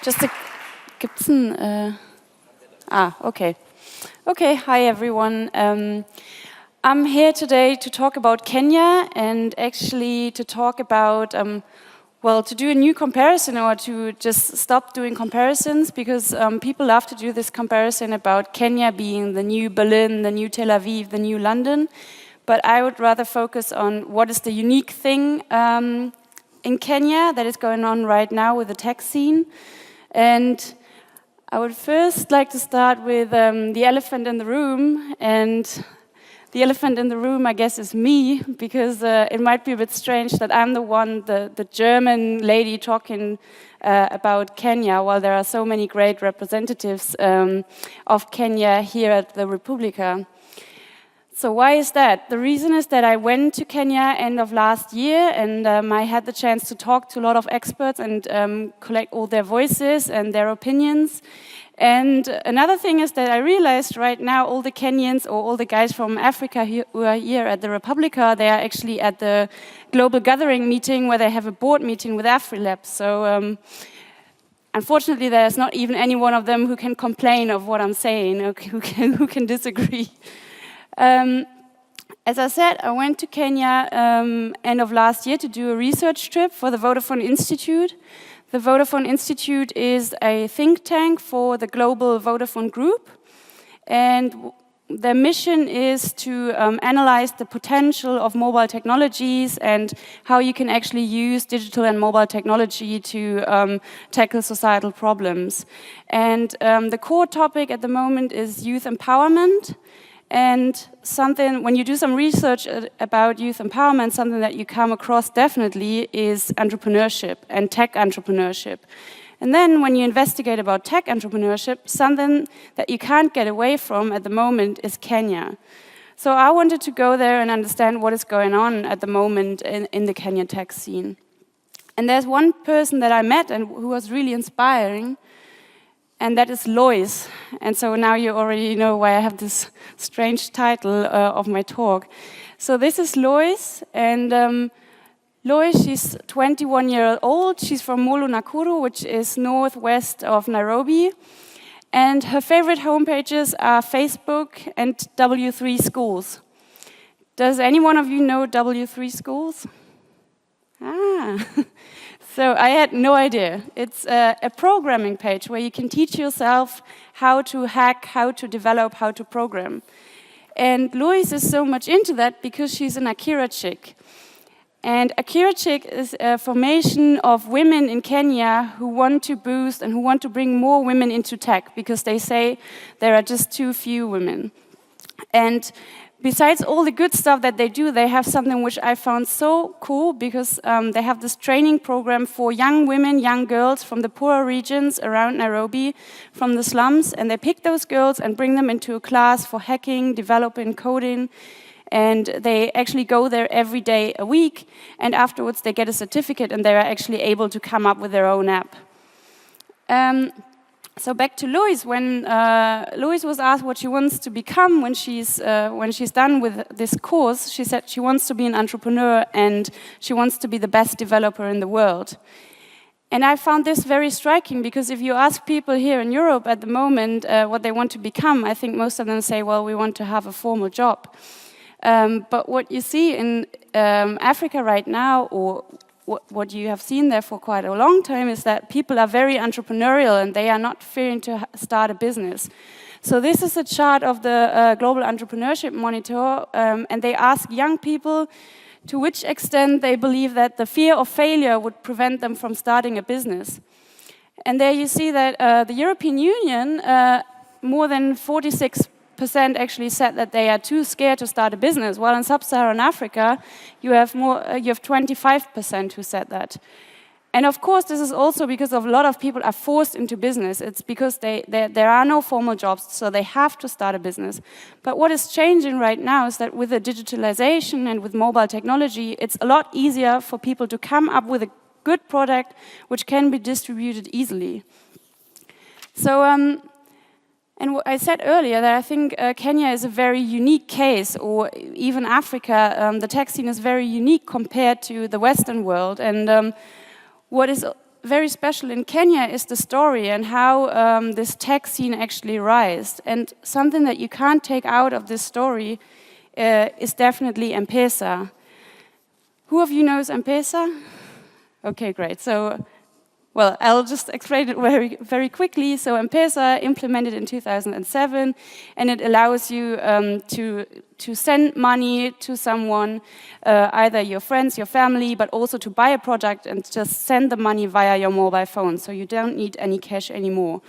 Just a, gibt's ein, okay. Okay, hi everyone. I'm here today to talk about Kenya and actually to talk about, well, to do a new comparison or to just stop doing comparisons because people love to do this comparison about Kenya being the new Berlin, the new Tel Aviv, the new London. But I would rather focus on what is the unique thing in Kenya that is going on right now with the tech scene. And I would first like to start with the elephant in the room. And the elephant in the room, I guess, is me, because it might be a bit strange that I'm the one, the German lady talking about Kenya, while there are so many great representatives of Kenya here at the Republica. So why is that? The reason is that I went to Kenya end of last year, and I had the chance to talk to a lot of experts and collect all their voices and their opinions. And another thing is that I realized right now all the Kenyans or all the guys from Africa who are here at the Republica, they are actually at the global gathering meeting where they have a board meeting with AfriLab. So unfortunately, there's not even any one of them who can complain of what I'm saying, or who can disagree. As I said, I went to Kenya end of last year to do a research trip for the Vodafone Institute. The Vodafone Institute is a think tank for the global Vodafone group, and their mission is to analyze the potential of mobile technologies and how you can actually use digital and mobile technology to tackle societal problems. And the core topic at the moment is youth empowerment. And something, when you do some research about youth empowerment, something that you come across definitely is entrepreneurship and tech entrepreneurship. And then when you investigate about tech entrepreneurship, something that you can't get away from at the moment is Kenya. So I wanted to go there and understand what is going on at the moment in the Kenyan tech scene. And there's one person that I met and who was really inspiring, and that is Loise. And so now you already know why I have this strange title of my talk. So this is Loise, and Loise, she's 21 years old. She's from Molo Nakuru, which is northwest of Nairobi. And her favorite homepages are Facebook and W3 Schools. Does any one of you know W3 Schools? Ah. So I had no idea. It's a programming page where you can teach yourself how to hack, how to develop, how to program. And Loise is so much into that because she's an Akira chick. And Akira chick is a formation of women in Kenya who want to boost and who want to bring more women into tech because they say there are just too few women. And besides all the good stuff that they do, they have something which I found so cool because they have this training program for young women, young girls from the poorer regions around Nairobi, from the slums, and they pick those girls and bring them into a class for hacking, developing, coding, and they actually go there every day a week, and afterwards they get a certificate and they are actually able to come up with their own app. So back to Loise. When Loise was asked what she wants to become when she's done with this course, she said she wants to be an entrepreneur and she wants to be the best developer in the world. And I found this very striking because if you ask people here in Europe at the moment what they want to become, I think most of them say, well, we want to have a formal job. But what you see in Africa right now, or what you have seen there for quite a long time, is that people are very entrepreneurial and they are not fearing to start a business. So this is a chart of the Global Entrepreneurship Monitor, and they ask young people to which extent they believe that the fear of failure would prevent them from starting a business. And there you see that the European Union, more than 46% actually said that they are too scared to start a business, while in sub-Saharan Africa, you have 25% who said that. And of course, this is also because of a lot of people are forced into business. It's because there are no formal jobs, so they have to start a business. But what is changing right now is that with the digitalization and with mobile technology, it's a lot easier for people to come up with a good product which can be distributed easily. So, and what I said earlier that I think Kenya is a very unique case, or even Africa, the tech scene is very unique compared to the Western world. And what is very special in Kenya is the story and how this tech scene actually rised. And something that you can't take out of this story is definitely M-Pesa. Who of you knows M-Pesa? Okay, great. So, well, I'll just explain it very, very quickly. So M-Pesa implemented in 2007, and it allows you to send money to someone, either your friends, your family, but also to buy a product and just send the money via your mobile phone. So you don't need any cash anymore.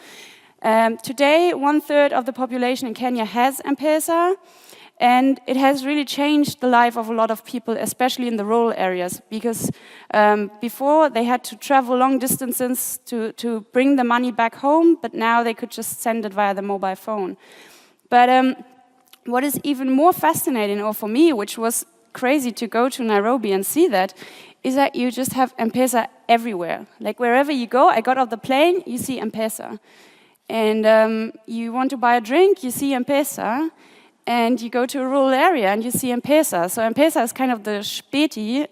Today, 1/3 of the population in Kenya has M-Pesa. And it has really changed the life of a lot of people, especially in the rural areas, because before they had to travel long distances to bring the money back home, but now they could just send it via the mobile phone. But what is even more fascinating, or for me, which was crazy to go to Nairobi and see that, is that you just have M-Pesa everywhere. Like wherever you go, I got off the plane, you see M-Pesa. And you want to buy a drink, you see M-Pesa. And you go to a rural area and you see M-Pesa. So M-Pesa is kind of the Späti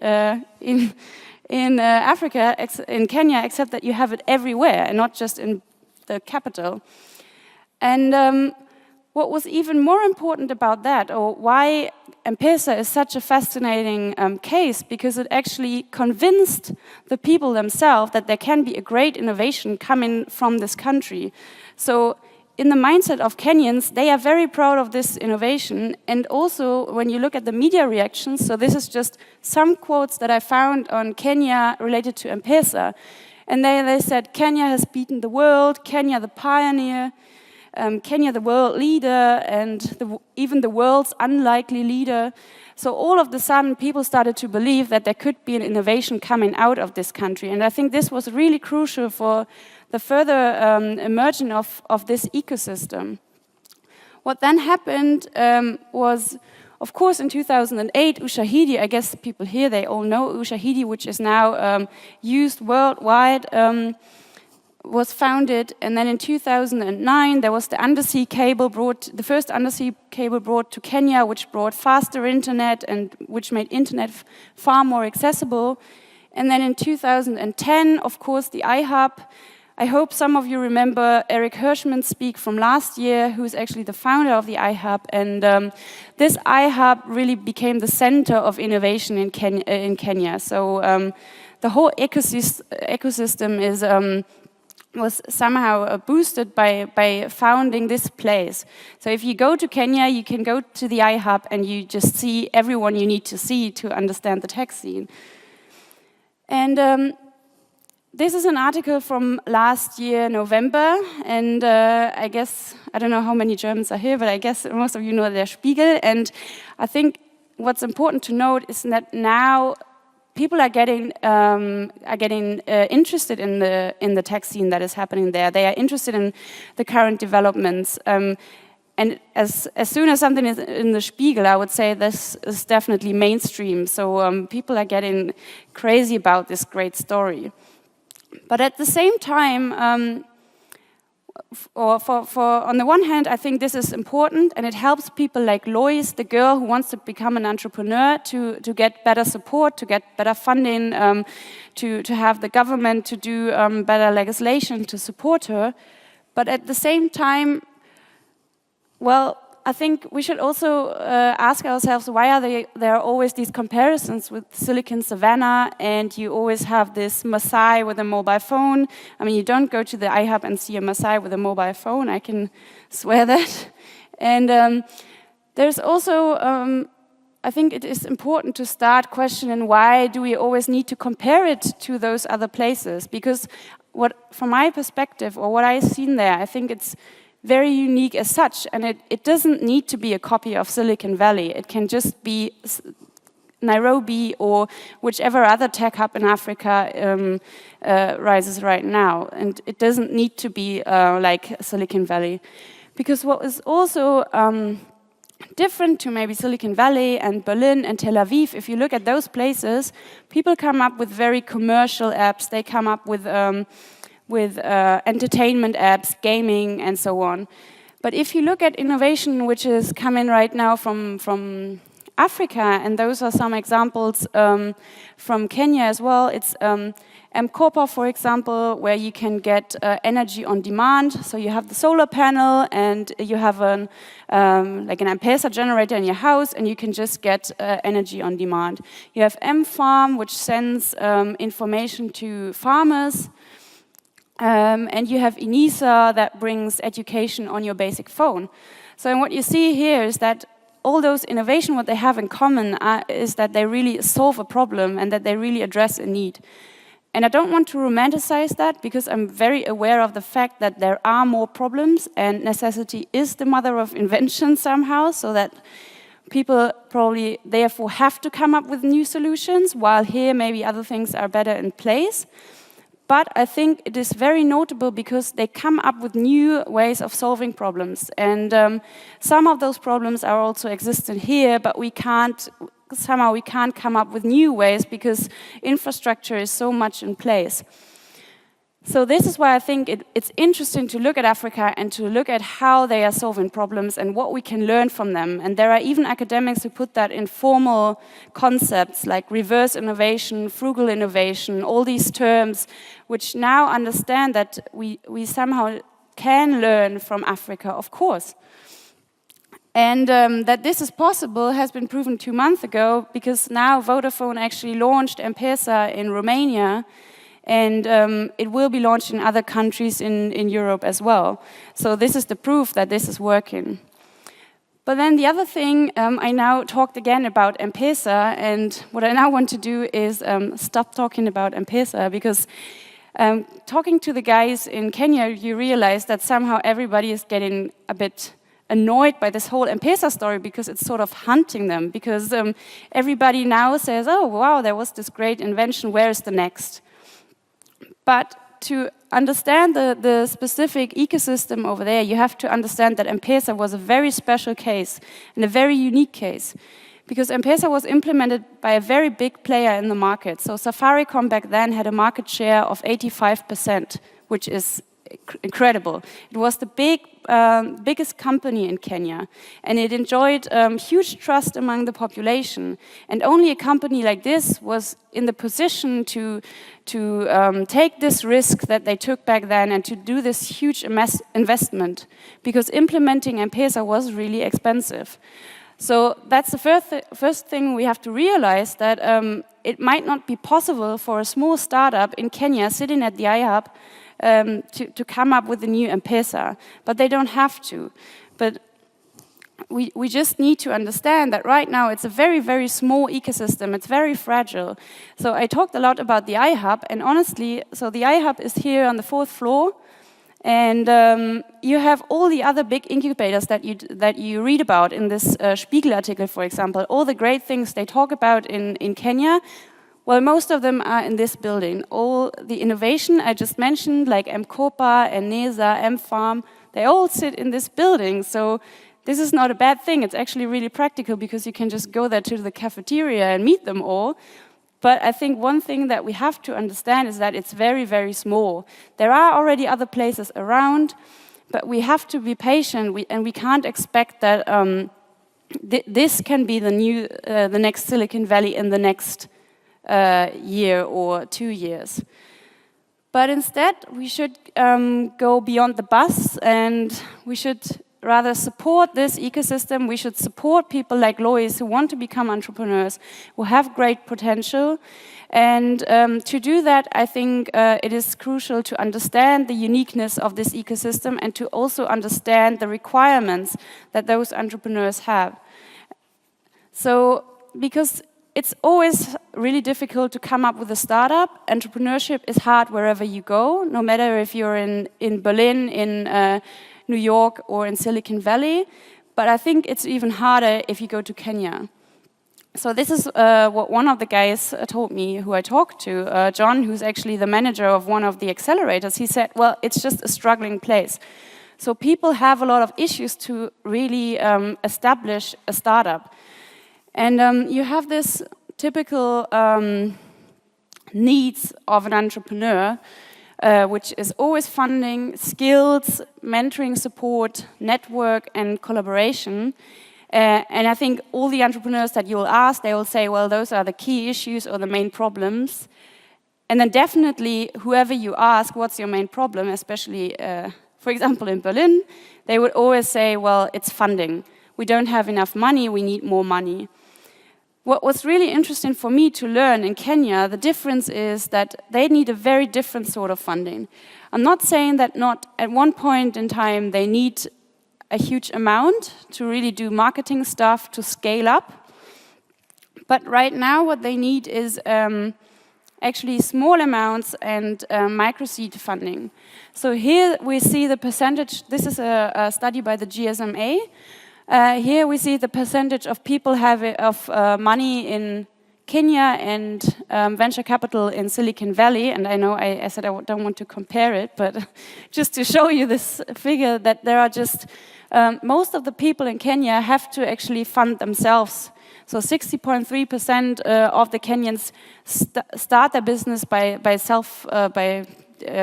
in Africa, in Kenya, except that you have it everywhere and not just in the capital. And what was even more important about that, or why M-Pesa is such a fascinating case, because it actually convinced the people themselves that there can be a great innovation coming from this country. So in the mindset of Kenyans, they are very proud of this innovation. And also, when you look at the media reactions, so this is just some quotes that I found on Kenya related to M-Pesa. And they said, Kenya has beaten the world, Kenya the pioneer, Kenya the world leader, and even the world's unlikely leader. So all of a sudden, people started to believe that there could be an innovation coming out of this country. And I think this was really crucial for the further emergence of this ecosystem. What then happened was, of course, in 2008, Ushahidi, I guess the people here, they all know Ushahidi, which is now used worldwide, was founded. And then in 2009, there was the undersea cable the first undersea cable brought to Kenya, which brought faster internet and which made internet far more accessible. And then in 2010, of course, the iHub. I hope some of you remember Eric Hirschman's speak from last year, who's actually the founder of the iHub. And this iHub really became the center of innovation in Kenya. So the whole ecosystem was somehow boosted by founding this place. So if you go to Kenya, you can go to the iHub and you just see everyone you need to see to understand the tech scene. And this is an article from last year, November, and I guess, I don't know how many Germans are here, but I guess most of you know Der Spiegel, and I think what's important to note is that now people are getting interested in the tech scene that is happening there. They are interested in the current developments, and as soon as something is in the Spiegel, I would say this is definitely mainstream, so people are getting crazy about this great story. But at the same time, on the one hand, I think this is important, and it helps people like Loise, the girl who wants to become an entrepreneur, to get better support, to get better funding, to have the government to do better legislation to support her. But at the same time, well, I think we should also ask ourselves, why are there are always these comparisons with Silicon Savannah, and you always have this Maasai with a mobile phone. I mean, you don't go to the iHub and see a Maasai with a mobile phone, I can swear that. And there's also, I think it is important to start questioning, why do we always need to compare it to those other places? Because from my perspective, or what I've seen there, I think it's very unique as such, and it doesn't need to be a copy of Silicon Valley. It can just be Nairobi or whichever other tech hub in Africa rises right now. And it doesn't need to be like Silicon Valley. Because what is also different to maybe Silicon Valley and Berlin and Tel Aviv, if you look at those places, people come up with very commercial apps. They come up with entertainment apps, gaming, and so on. But if you look at innovation which is coming right now from Africa, and those are some examples from Kenya as well, it's M-Corpa, for example, where you can get energy on demand. So you have the solar panel and you have like an M-Pesa generator in your house, and you can just get energy on demand. You have M-Farm, which sends information to farmers. And you have Inisa that brings education on your basic phone. So what you see here is that all those innovations, what they have in common is that they really solve a problem and that they really address a need. And I don't want to romanticize that, because I'm very aware of the fact that there are more problems, and necessity is the mother of invention somehow, so that people probably therefore have to come up with new solutions, while here maybe other things are better in place. But I think it is very notable because they come up with new ways of solving problems. And some of those problems are also existent here, but somehow we can't come up with new ways because infrastructure is so much in place. So this is why I think it's interesting to look at Africa and to look at how they are solving problems and what we can learn from them. And there are even academics who put that in formal concepts like reverse innovation, frugal innovation, all these terms, which now understand that we somehow can learn from Africa, of course. And that this is possible has been proven 2 months ago, because now Vodafone actually launched M-Pesa in Romania, and it will be launched in other countries in Europe as well. So this is the proof that this is working. But then the other thing, I now talked again about M-Pesa, and what I now want to do is stop talking about M-Pesa, because talking to the guys in Kenya, you realize that somehow everybody is getting a bit annoyed by this whole M-Pesa story, because it's sort of hunting them, because everybody now says, oh wow, there was this great invention, where is the next? But to understand the specific ecosystem over there, you have to understand that M-Pesa was a very special case and a very unique case, because M-Pesa was implemented by a very big player in the market. So Safaricom back then had a market share of 85%, which is incredible. It was the biggest company in Kenya, and it enjoyed huge trust among the population. And only a company like this was in the position to take this risk that they took back then and to do this huge investment, because implementing M-Pesa was really expensive. So that's the first thing we have to realize, that it might not be possible for a small startup in Kenya sitting at the iHub to come up with a new M-Pesa, but they don't have to. But we just need to understand that right now it's a very, very small ecosystem. It's very fragile. So I talked a lot about the iHub, and honestly, so the iHub is here on the 4th floor, and you have all the other big incubators that you read about in this Spiegel article, for example, all the great things they talk about in Kenya. Well, most of them are in this building. All the innovation I just mentioned, like M-Corpa, Enesa, M-Farm, they all sit in this building. So this is not a bad thing. It's actually really practical, because you can just go there to the cafeteria and meet them all. But I think one thing that we have to understand is that it's very, very small. There are already other places around, but we have to be patient, and we can't expect that this can be the next Silicon Valley in the next year or 2 years. But instead, we should go beyond the bus, and we should rather support this ecosystem. We should support people like Loise who want to become entrepreneurs, who have great potential. And to do that, I think it is crucial to understand the uniqueness of this ecosystem, and to also understand the requirements that those entrepreneurs have. So, because it's always really difficult to come up with a startup. Entrepreneurship is hard wherever you go, no matter if you're in Berlin, in New York, or in Silicon Valley. But I think it's even harder if you go to Kenya. So this is what one of the guys told me, who I talked to, John, who's actually the manager of one of the accelerators. He said, well, it's just a struggling place. So people have a lot of issues to really establish a startup. And you have this typical needs of an entrepreneur, which is always funding, skills, mentoring support, network, and collaboration. And I think all the entrepreneurs that you will ask, they will say, well, those are the key issues or the main problems. And then definitely, whoever you ask, what's your main problem, especially, for example, in Berlin, they would always say, well, it's funding. We don't have enough money, we need more money. What was really interesting for me to learn in Kenya, the difference is that they need a very different sort of funding. I'm not saying that not at one point in time they need a huge amount to really do marketing stuff to scale up. But right now what they need is actually small amounts and micro-seed funding. So here we see the percentage, this is a study by the GSMA. Here we see the percentage of people of money in Kenya and venture capital in Silicon Valley. And I know I said I don't want to compare it, but just to show you this figure that there are just, most of the people in Kenya have to actually fund themselves. So 60.3% of the Kenyans start their business by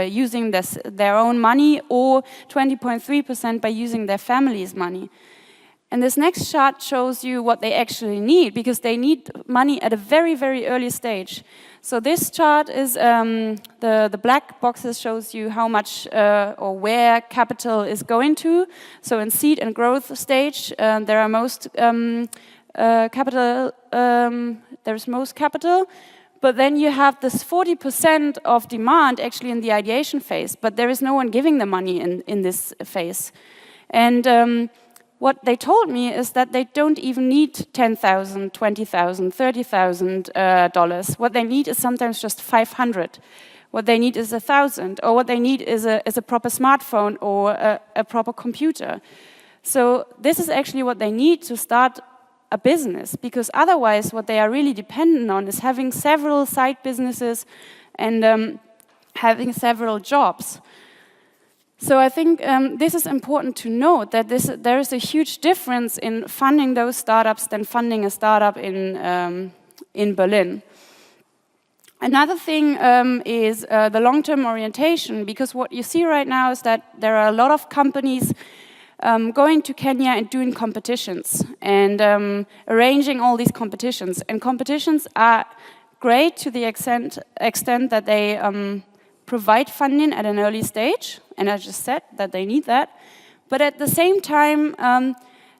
using their own money, or 20.3% by using their family's money. And this next chart shows you what they actually need, because they need money at a very, very early stage. So this chart is, the black boxes shows you how much or where capital is going to. So in seed and growth stage, there are most there's most capital. But then you have this 40% of demand actually in the ideation phase, but there is no one giving the money in this phase. And what they told me is that they don't even need $10,000, $20,000, $30,000. What they need is sometimes just 500. What they need is 1,000, or what they need is a proper smartphone or a proper computer. So this is actually what they need to start a business, because otherwise what they are really dependent on is having several side businesses and having several jobs. So I think this is important to note, that there is a huge difference in funding those startups than funding a startup in Berlin. Another thing is the long-term orientation, because what you see right now is that there are a lot of companies going to Kenya and doing competitions and arranging all these competitions. And competitions are great to the extent that they provide funding at an early stage, and I just said that they need that. But at the same time,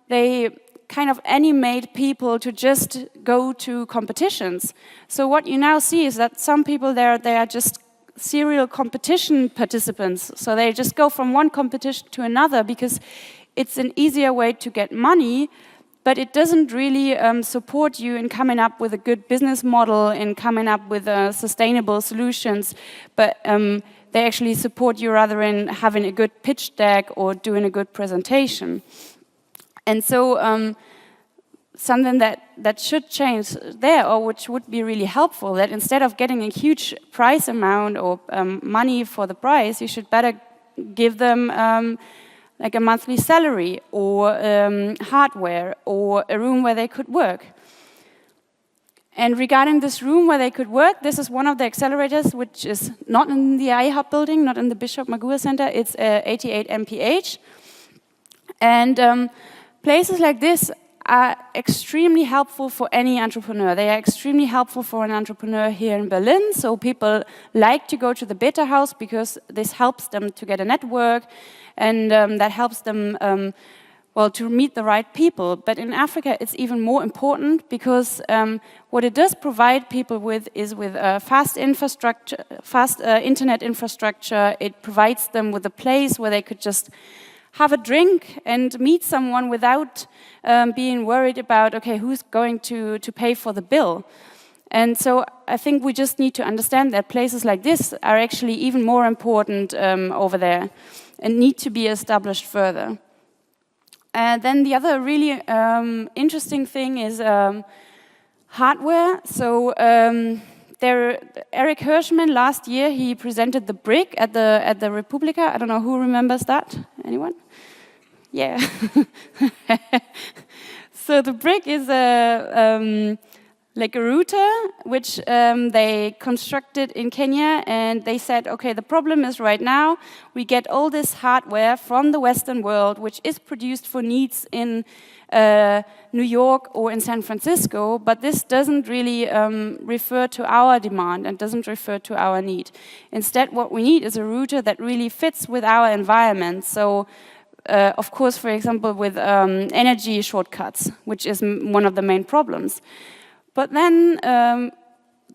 they kind of animate people to just go to competitions. So what you now see is that some people there, they are just serial competition participants. So they just go from one competition to another because it's an easier way to get money, but it doesn't really support you in coming up with a good business model and coming up with sustainable solutions. But they actually support you rather in having a good pitch deck or doing a good presentation. And so something that should change there, or which would be really helpful, that instead of getting a huge price amount or money for the prize, you should better give them like a monthly salary or hardware or a room where they could work. And regarding this room where they could work, this is one of the accelerators, which is not in the iHub building, not in the Bishop Magua Center, it's 88 MPH. And places like this are extremely helpful for any entrepreneur. They are extremely helpful for an entrepreneur here in Berlin. So people like to go to the Beta House because this helps them to get a network, and that helps them well, to meet the right people. But in Africa, it's even more important, because what it does provide people with is with fast infrastructure, fast internet infrastructure. It provides them with a place where they could just have a drink and meet someone without being worried about, okay, who's going to pay for the bill? And so I think we just need to understand that places like this are actually even more important over there and need to be established further. And then the other really interesting thing is hardware. So Eric Hirschman last year, he presented the brick at the Republica. I don't know who remembers that. Anyone? Yeah. So the brick is a like a router, which they constructed in Kenya, and they said, okay, the problem is right now, we get all this hardware from the Western world, which is produced for needs in New York or in San Francisco, but this doesn't really refer to our demand and doesn't refer to our need. Instead, what we need is a router that really fits with our environment. So, of course, for example, with energy shortcuts, which is one of the main problems. But then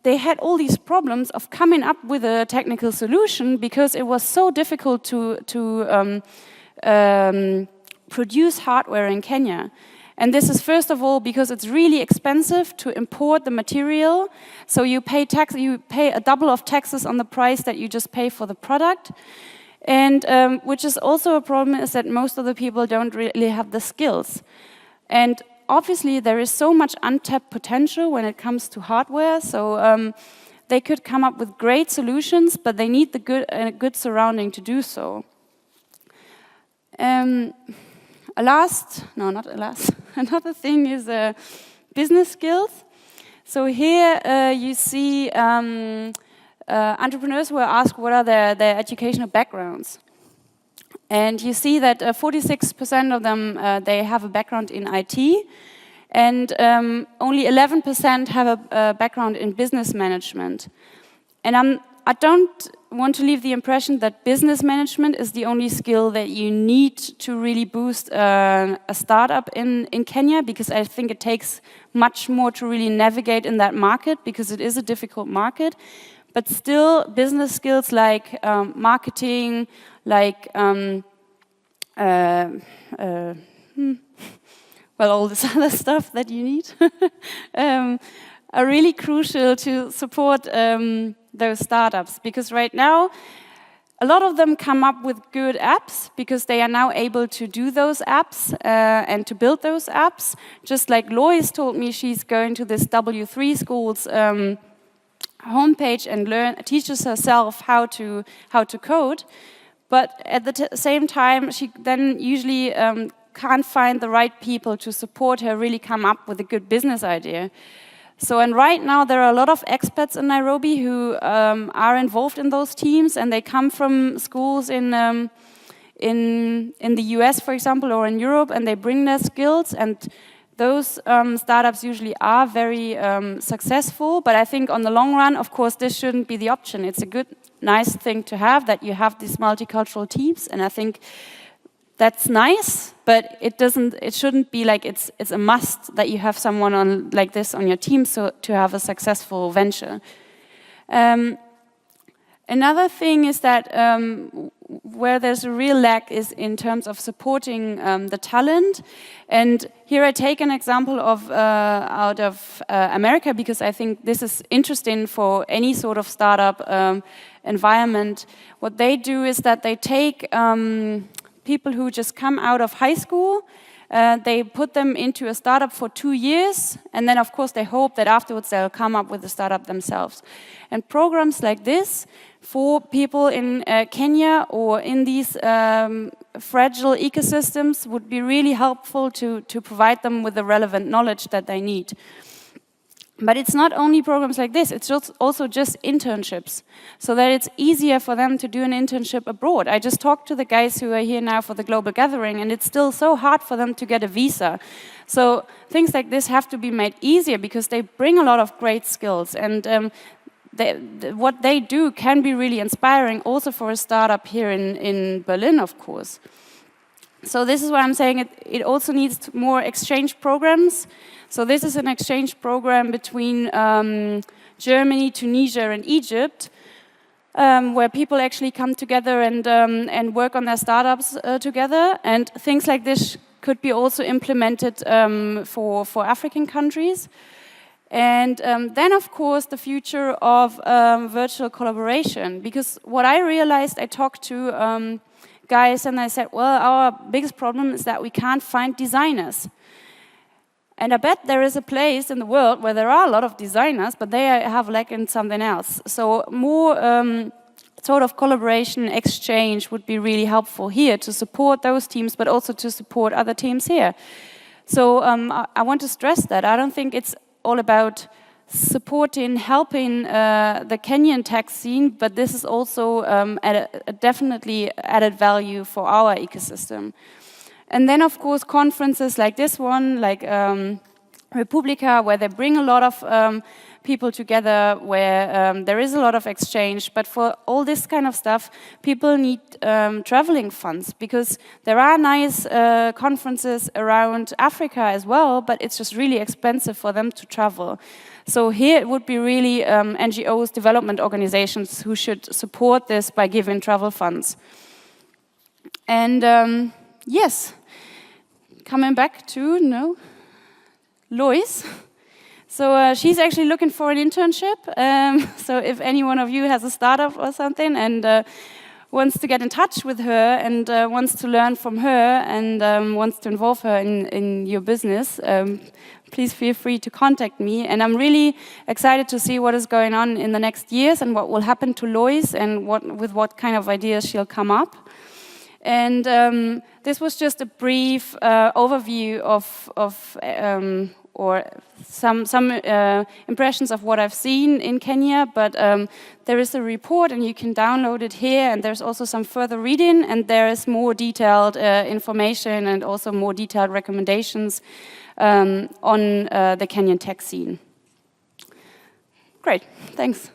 they had all these problems of coming up with a technical solution because it was so difficult to produce hardware in Kenya. And this is first of all because it's really expensive to import the material. So you pay a double of taxes on the price that you just pay for the product. And which is also a problem is that most of the people don't really have the skills. And obviously there is so much untapped potential when it comes to hardware. So they could come up with great solutions, but they need the good surrounding to do so. Another thing is business skills. So here you see entrepreneurs who are asked what are their educational backgrounds. And you see that 46% of them, they have a background in IT, and only 11% have a background in business management. And I don't want to leave the impression that business management is the only skill that you need to really boost a startup in Kenya, because I think it takes much more to really navigate in that market, because it is a difficult market. But still, business skills like marketing, like all this other stuff that you need, are really crucial to support those startups. Because right now, a lot of them come up with good apps because they are now able to do those apps and to build those apps. Just like Loise told me, she's going to this W3 school's homepage and teaches herself how to code. But at the same time, she then usually can't find the right people to support her really come up with a good business idea. So, and right now there are a lot of expats in Nairobi who are involved in those teams, and they come from schools in the US, for example, or in Europe, and they bring their skills, and those startups usually are very successful. But I think on the long run, of course, this shouldn't be the option. It's a good, nice thing to have, that you have these multicultural teams, and I think that's nice, but it shouldn't be like it's a must that you have someone like this on your team so to have a successful venture. Another thing is that where there's a real lack is in terms of supporting the talent. And here I take an example of out of America, because I think this is interesting for any sort of startup environment. What they do is that they take people who just come out of high school, they put them into a startup for 2 years, and then of course they hope that afterwards they'll come up with a startup themselves. And programs like this for people in Kenya or in these fragile ecosystems would be really helpful to provide them with the relevant knowledge that they need. But it's not only programs like this, it's also just internships, so that it's easier for them to do an internship abroad. I just talked to the guys who are here now for the global gathering, and it's still so hard for them to get a visa. So things like this have to be made easier, because they bring a lot of great skills, and what they do can be really inspiring also for a startup here in Berlin, of course. So this is why I'm saying it also needs more exchange programs. So this is an exchange program between Germany, Tunisia, and Egypt, where people actually come together and work on their startups together. And things like this could be also implemented for African countries. And then, of course, the future of virtual collaboration. Because what I realized, I talked to guys and I said, well, our biggest problem is that we can't find designers. And I bet there is a place in the world where there are a lot of designers, but they have lack in something else. So more sort of collaboration, exchange would be really helpful here to support those teams, but also to support other teams here. So I want to stress that. I don't think it's all about supporting, helping the Kenyan tech scene, but this is also definitely added value for our ecosystem. And then, of course, conferences like this one, like Republica, where they bring a lot of people together, where there is a lot of exchange. But for all this kind of stuff, people need traveling funds, because there are nice conferences around Africa as well, but it's just really expensive for them to travel. So here it would be really NGOs, development organizations, who should support this by giving travel funds. And yes, coming back to Loise. So she's actually looking for an internship. So if any one of you has a startup or something and wants to get in touch with her and wants to learn from her and wants to involve her in your business, please feel free to contact me. And I'm really excited to see what is going on in the next years and what will happen to Loise and with what kind of ideas she'll come up. And this was just a brief overview or some impressions of what I've seen in Kenya, but there is a report and you can download it here, and there's also some further reading, and there is more detailed information and also more detailed recommendations on the Kenyan tech scene. Great, thanks.